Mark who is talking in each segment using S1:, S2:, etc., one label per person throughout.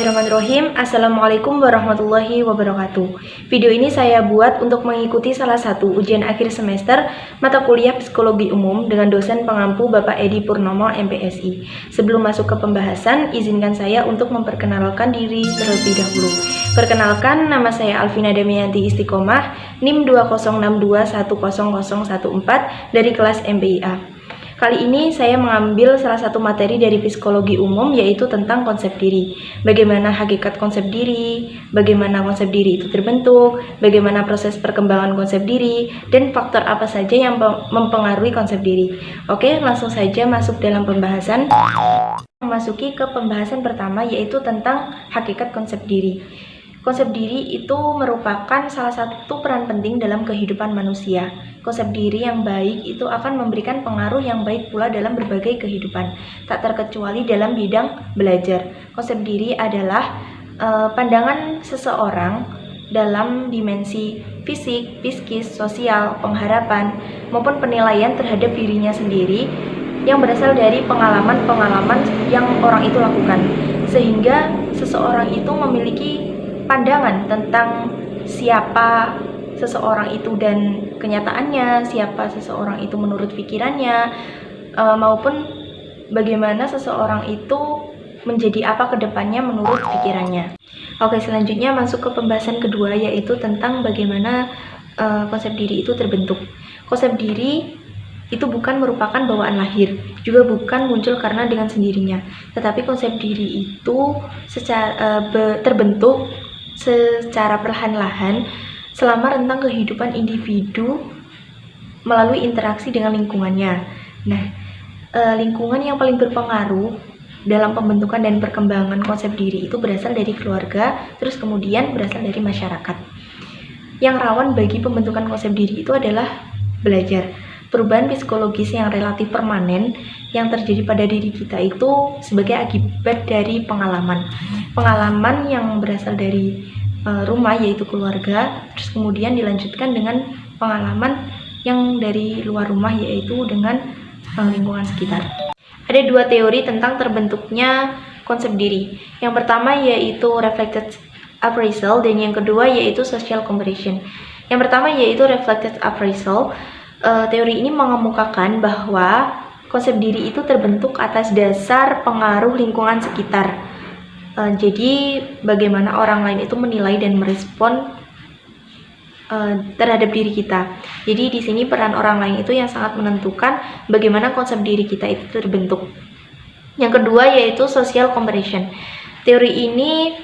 S1: Bismillahirrahmanirrahim. Assalamualaikum warahmatullahi wabarakatuh. Video ini saya buat untuk mengikuti salah satu ujian akhir semester mata kuliah Psikologi Umum dengan dosen pengampu Bapak Edi Purnomo MPSI. Sebelum masuk ke pembahasan, izinkan saya untuk memperkenalkan diri terlebih dahulu. Perkenalkan, nama saya Alvina Damianti Istiqomah, NIM 206210014 dari kelas MPIA. Kali ini saya mengambil salah satu materi dari psikologi umum, yaitu tentang konsep diri. Bagaimana hakikat konsep diri, bagaimana konsep diri itu terbentuk, bagaimana proses perkembangan konsep diri, dan faktor apa saja yang mempengaruhi konsep diri. Oke, langsung saja masuk dalam pembahasan. Memasuki ke pembahasan pertama, yaitu tentang hakikat konsep diri. Konsep diri itu merupakan salah satu peran penting dalam kehidupan manusia. Konsep diri yang baik itu akan memberikan pengaruh yang baik pula dalam berbagai kehidupan, tak terkecuali dalam bidang belajar. Konsep diri adalah pandangan seseorang dalam dimensi fisik, psikis, sosial, pengharapan, maupun penilaian terhadap dirinya sendiri yang berasal dari pengalaman-pengalaman yang orang itu lakukan. Sehingga seseorang itu memiliki pandangan tentang siapa seseorang itu dan kenyataannya, siapa seseorang itu menurut pikirannya, maupun bagaimana seseorang itu menjadi apa ke depannya menurut pikirannya. Oke, selanjutnya masuk ke pembahasan kedua, yaitu tentang bagaimana konsep diri itu terbentuk. Konsep diri itu bukan merupakan bawaan lahir, juga bukan muncul karena dengan sendirinya, tetapi konsep diri itu terbentuk secara perlahan-lahan selama rentang kehidupan individu melalui interaksi dengan lingkungannya. Nah, lingkungan yang paling berpengaruh dalam pembentukan dan perkembangan konsep diri itu berasal dari keluarga, terus kemudian berasal dari masyarakat. Yang rawan bagi pembentukan konsep diri itu adalah belajar. Perubahan psikologis yang relatif permanen yang terjadi pada diri kita itu sebagai akibat dari pengalaman yang berasal dari rumah, yaitu keluarga, terus kemudian dilanjutkan dengan pengalaman yang dari luar rumah, yaitu dengan lingkungan sekitar. Ada dua teori tentang terbentuknya konsep diri. Yang pertama yaitu reflected appraisal, dan yang kedua yaitu social comparison. Yang pertama yaitu reflected appraisal. Teori ini mengemukakan bahwa konsep diri itu terbentuk atas dasar pengaruh lingkungan sekitar. Jadi bagaimana orang lain itu menilai dan merespon terhadap diri kita. Jadi di sini peran orang lain itu yang sangat menentukan bagaimana konsep diri kita itu terbentuk. Yang kedua yaitu social comparison. Teori ini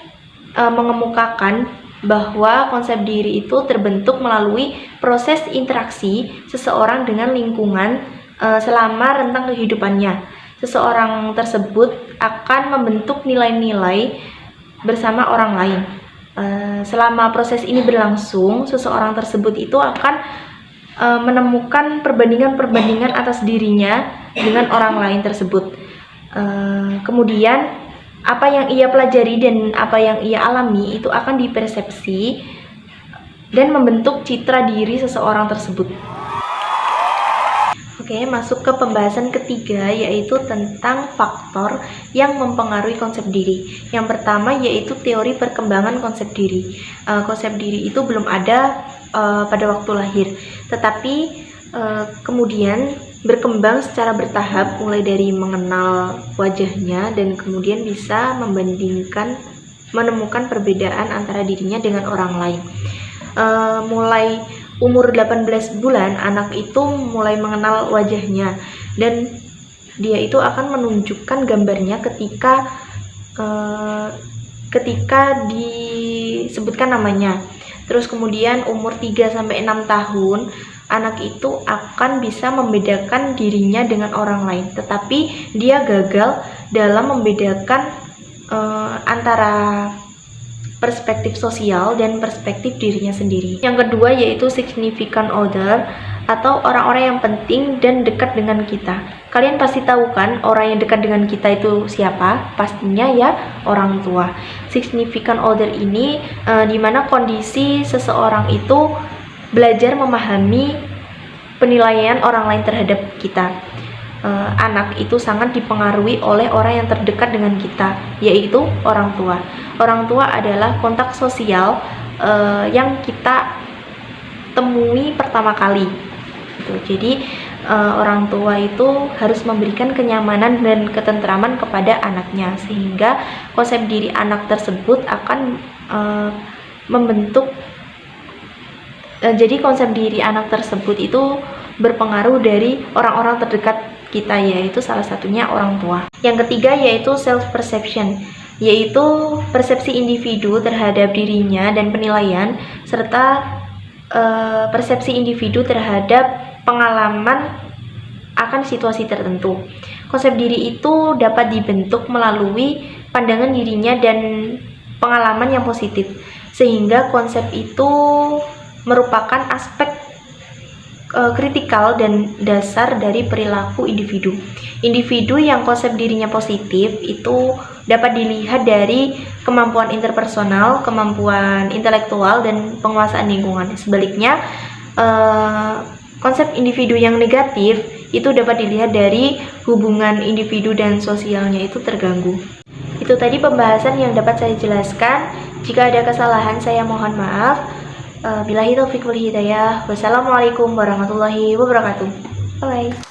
S1: mengemukakan bahwa konsep diri itu terbentuk melalui proses interaksi seseorang dengan lingkungan selama rentang kehidupannya. Seseorang tersebut akan membentuk nilai-nilai bersama orang lain. Selama proses ini berlangsung, seseorang tersebut itu akan menemukan perbandingan-perbandingan atas dirinya dengan orang lain tersebut. Kemudian apa yang ia pelajari dan apa yang ia alami itu akan dipersepsi dan membentuk citra diri seseorang tersebut. Oke, masuk ke pembahasan ketiga, yaitu tentang faktor yang mempengaruhi konsep diri. Yang pertama yaitu teori perkembangan konsep diri. Konsep diri itu belum ada pada waktu lahir, tetapi kemudian berkembang secara bertahap, mulai dari mengenal wajahnya dan kemudian bisa menemukan perbedaan antara dirinya dengan orang lain. Mulai umur 18 bulan, anak itu mulai mengenal wajahnya dan dia itu akan menunjukkan gambarnya ketika disebutkan namanya. Terus kemudian umur 3-6 tahun, anak itu akan bisa membedakan dirinya dengan orang lain, tetapi dia gagal dalam membedakan antara perspektif sosial dan perspektif dirinya sendiri. Yang kedua yaitu significant other, atau orang-orang yang penting dan dekat dengan kita. Kalian pasti tahu kan orang yang dekat dengan kita itu siapa? Pastinya ya orang tua. Significant other ini dimana kondisi seseorang itu belajar memahami penilaian orang lain terhadap kita. anak itu sangat dipengaruhi oleh orang yang terdekat dengan kita, yaitu orang tua. Orang tua adalah kontak sosial yang kita temui pertama kali. Jadi orang tua itu harus memberikan kenyamanan dan ketentraman kepada anaknya, sehingga konsep diri anak tersebut akan membentuk. Jadi konsep diri anak tersebut itu berpengaruh dari orang-orang terdekat kita, yaitu salah satunya orang tua. Yang ketiga yaitu self perception, yaitu persepsi individu terhadap dirinya dan penilaian, serta persepsi individu terhadap pengalaman akan situasi tertentu. Konsep diri itu dapat dibentuk melalui pandangan dirinya dan pengalaman yang positif, sehingga konsep itu merupakan aspek kritikal dan dasar dari perilaku individu. Individu yang konsep dirinya positif itu dapat dilihat dari kemampuan interpersonal, kemampuan intelektual, dan penguasaan lingkungan. Sebaliknya, konsep individu yang negatif itu dapat dilihat dari hubungan individu dan sosialnya itu terganggu. Itu tadi pembahasan yang dapat saya jelaskan. Jika ada kesalahan, saya mohon maaf. Billahi taufiq wal hidayah. Wassalamualaikum warahmatullahi wabarakatuh. Bye.